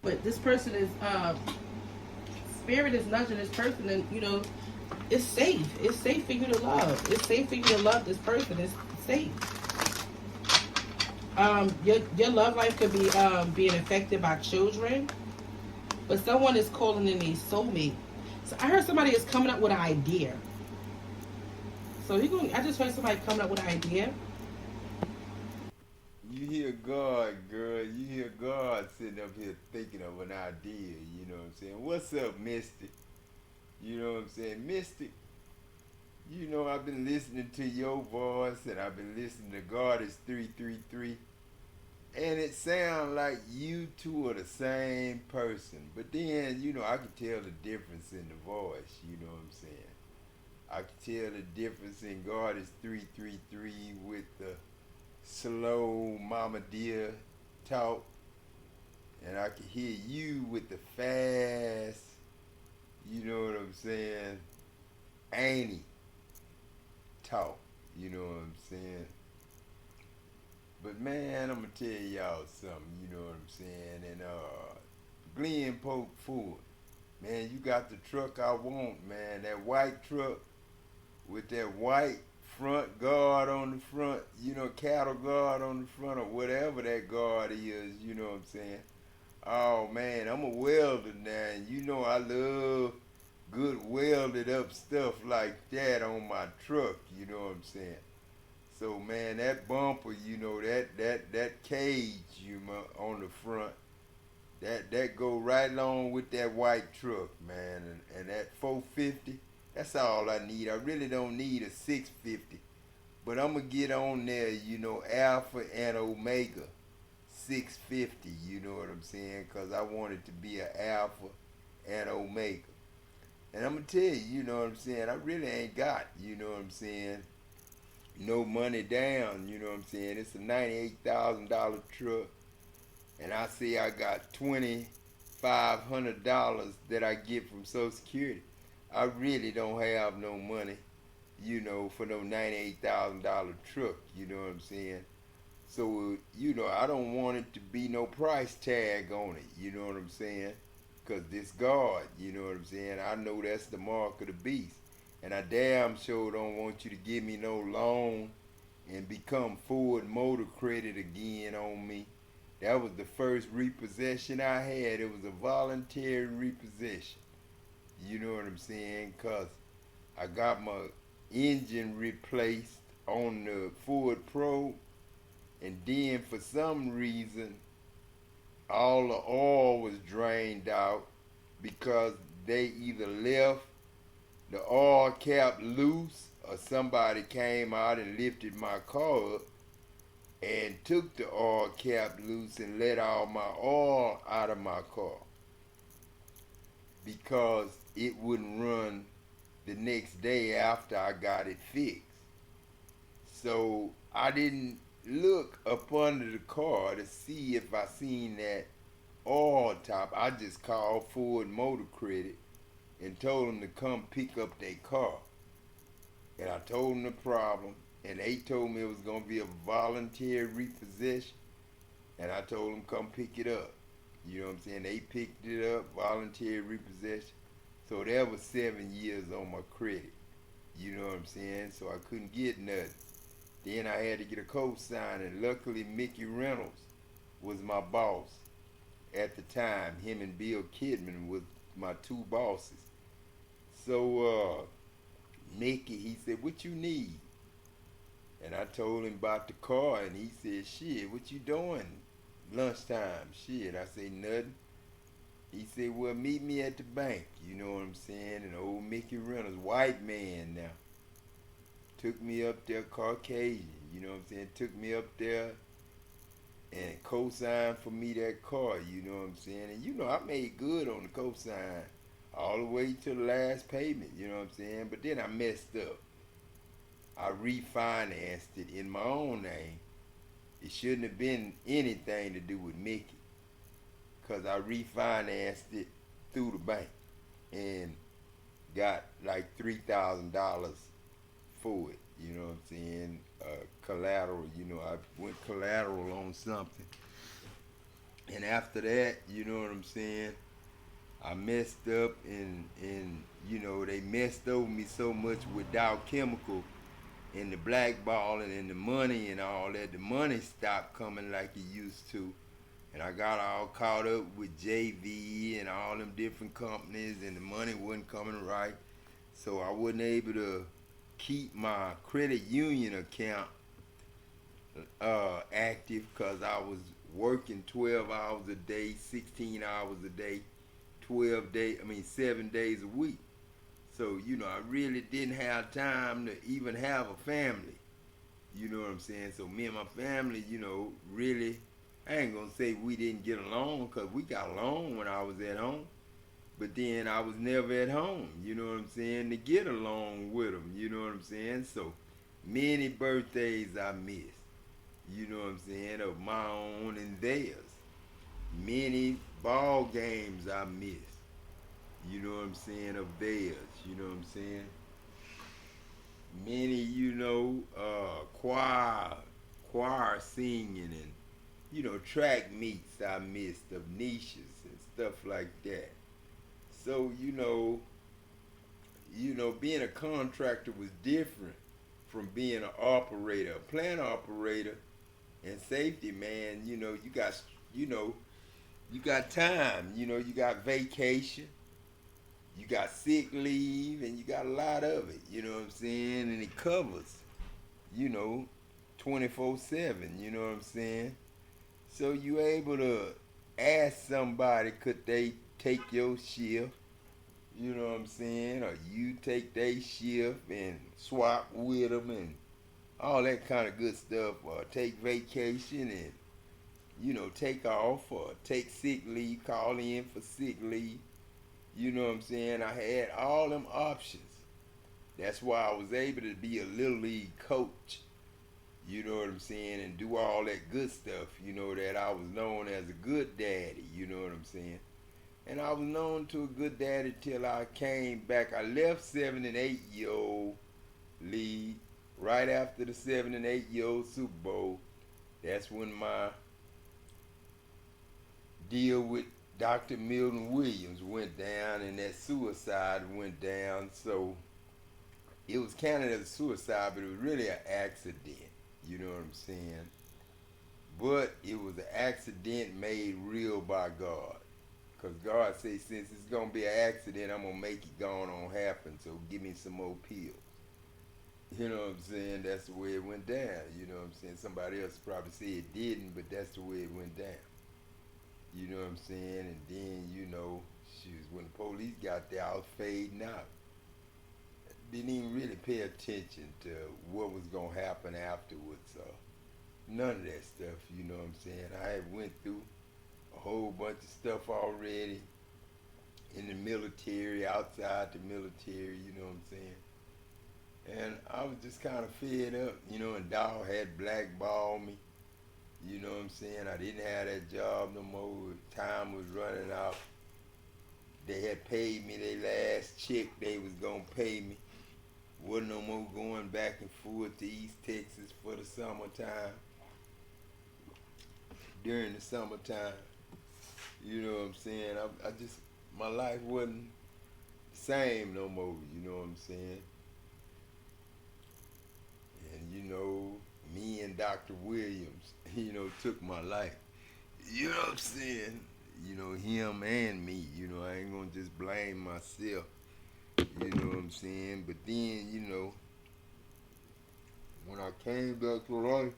But this person is spirit is nudging this person, and it's safe. It's safe for you to love. It's safe for you to love this person. It's safe. Your love life could be being affected by children, but someone is calling in a soulmate. So I heard somebody is coming up with an idea. So you going? I just heard somebody coming up with an idea. You hear God, girl. You hear God sitting up here thinking of an idea. You know what I'm saying? What's up, Misty? You know what I'm saying? Mystic, I've been listening to your voice and I've been listening to God is 333. And it sounds like you two are the same person. But then, I can tell the difference in the voice. You know what I'm saying? I can tell the difference in God is 333 with the slow mama dear talk. And I can hear you with the fast, you know what I'm saying, Annie talk. You know what I'm saying? But man, I'm gonna tell y'all something, you know what I'm saying? And Glen Pope Ford, man, you got the truck I want, man. That white truck with that white front guard on the front, cattle guard on the front or whatever that guard is, you know what I'm saying? Oh man, I'm a welder now, and I love good welded up stuff like that on my truck, you know what I'm saying? So man, that bumper, that cage, on the front, that go right along with that white truck, man, and that 450. That's all I need. I really don't need a 650, but I'm gonna get on there, Alpha and Omega 650. You know what I'm saying? Cause I want it to be an Alpha and Omega. And I'm gonna tell you, you know what I'm saying? I really ain't got, you know what I'm saying, no money down, you know what I'm saying? It's a $98,000 truck, and I say I got $2,500 that I get from Social Security. I really don't have no money, for no $98,000 truck, you know what I'm saying? So, I don't want it to be no price tag on it, you know what I'm saying? Because this God, you know what I'm saying? I know that's the mark of the beast. And I damn sure don't want you to give me no loan and become Ford Motor Credit again on me. That was the first repossession I had. It was a voluntary repossession. You know what I'm saying? Because I got my engine replaced on the Ford Pro, and then for some reason, all the oil was drained out because they either left the oil cap loose or somebody came out and lifted my car up and took the oil cap loose and let all my oil out of my car because it wouldn't run the next day after I got it fixed. So I didn't look up under the car to see if I seen that oil top. I just called Ford Motor Credit and told them to come pick up their car. And I told them the problem, and they told me it was gonna be a voluntary repossession, and I told them come pick it up. You know what I'm saying? They picked it up, voluntary repossession. So that was 7 years on my credit. You know what I'm saying? So I couldn't get nothing. Then I had to get a co-sign, and luckily Mickey Reynolds was my boss at the time. Him and Bill Kidman was my two bosses. So Mickey, he said, "What you need?" And I told him about the car, and he said, "Shit, what you doing? Lunchtime." Shit, I say nothing. He said, "Well, meet me at the bank." You know what I'm saying? And old Mickey Reynolds, white man now, took me up there, Caucasian. You know what I'm saying? Took me up there and co-signed for me that car. You know what I'm saying? And I made good on the co-sign all the way to the last payment. You know what I'm saying? But then I messed up. I refinanced it in my own name. It shouldn't have been anything to do with Mickey, because I refinanced it through the bank and got like $3,000 for it. You know what I'm saying? Collateral. I went collateral on something, And after that, you know what I'm saying, I messed up, and you know, they messed over me so much with Dow Chemical and the blackballing and the money and all that. The money stopped coming like it used to. And I got all caught up with JV and all them different companies, and the money wasn't coming right. So I wasn't able to keep my credit union account active because I was working 12 hours a day, 16 hours a day, 7 days a week. So, you know, I really didn't have time to even have a family. You know what I'm saying? So me and my family, you know, really, I ain't gonna say we didn't get along, because we got along when I was at home. But then I was never at home, you know what I'm saying, to get along with them, you know what I'm saying? So many birthdays I missed, you know what I'm saying, of my own and theirs. Many ball games I missed, you know what I'm saying, of theirs, you know what I'm saying? Many, you know, choir singing, and, you know, track meets I missed of niches and stuff like that. So, being a contractor was different from being an operator, a plant operator and safety man. You know, you got time. You know, you got vacation, you got sick leave, and you got a lot of it. You know what I'm saying? And it covers, you know, 24/7. You know what I'm saying? So you able to ask somebody, could they take your shift? You know what I'm saying? Or you take their shift and swap with them and all that kind of good stuff. Or take vacation and, you know, take off, or take sick leave, call in for sick leave. You know what I'm saying? I had all them options. That's why I was able to be a little league coach. You know what I'm saying? And do all that good stuff. You know, that I was known as a good daddy. You know what I'm saying? And I was known to a good daddy till I came back. I left 7 and 8 year old league right after the 7 and 8 year old Super Bowl. That's when my deal with Dr. Milton Williams went down, and that suicide went down. So it was counted as a suicide, but it was really an accident. You know what I'm saying? But it was an accident made real by God. Because God says, since it's going to be an accident, I'm going to make it go on happen. So give me some more pills. You know what I'm saying? That's the way it went down. You know what I'm saying? Somebody else probably said it didn't, but that's the way it went down. You know what I'm saying? And then, you know, when the police got there, I was fading out. Didn't even really pay attention to what was going to happen afterwards. None of that stuff, you know what I'm saying? I had went through a whole bunch of stuff already in the military, outside the military, you know what I'm saying? And I was just kind of fed up, you know, and Dow had blackballed me. You know what I'm saying? I didn't have that job no more. Time was running out. They had paid me their last check they was going to pay me. Wasn't no more going back and forth to East Texas for the summertime. During the summertime. You know what I'm saying? I just, my life wasn't the same no more, you know what I'm saying? And, you know, me and Dr. Williams, you know, took my life. You know what I'm saying? You know, him and me, you know, I ain't gonna just blame myself. You know what I'm saying? But then, you know, when I came back to life,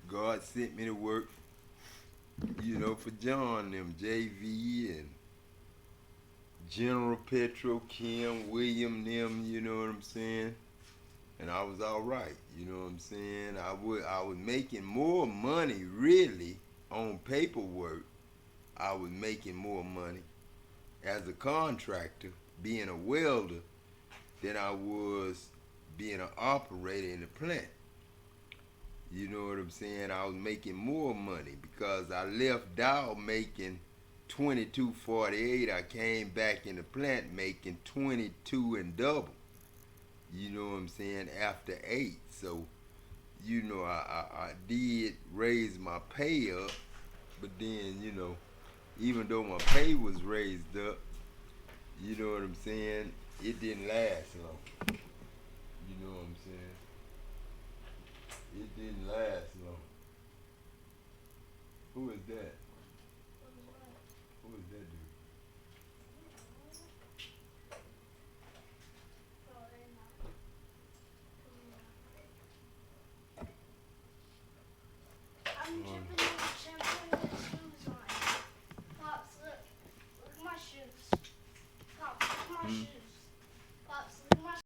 God sent me to work, you know, for John, them, JV and General Petrochem, William, them, you know what I'm saying? And I was all right, you know what I'm saying? I was making more money, really, on paperwork. I was making more money as a contractor, being a welder, than I was being an operator in the plant. You know what I'm saying? I was making more money because I left Dow making 22.48. I came back in the plant making 22 and double. You know what I'm saying? After 8. So, you know, I did raise my pay up, But then, you know, even though my pay was raised up, you know what I'm saying, it didn't last long. You know what I'm saying? It didn't last long. Who is that? Who is that dude?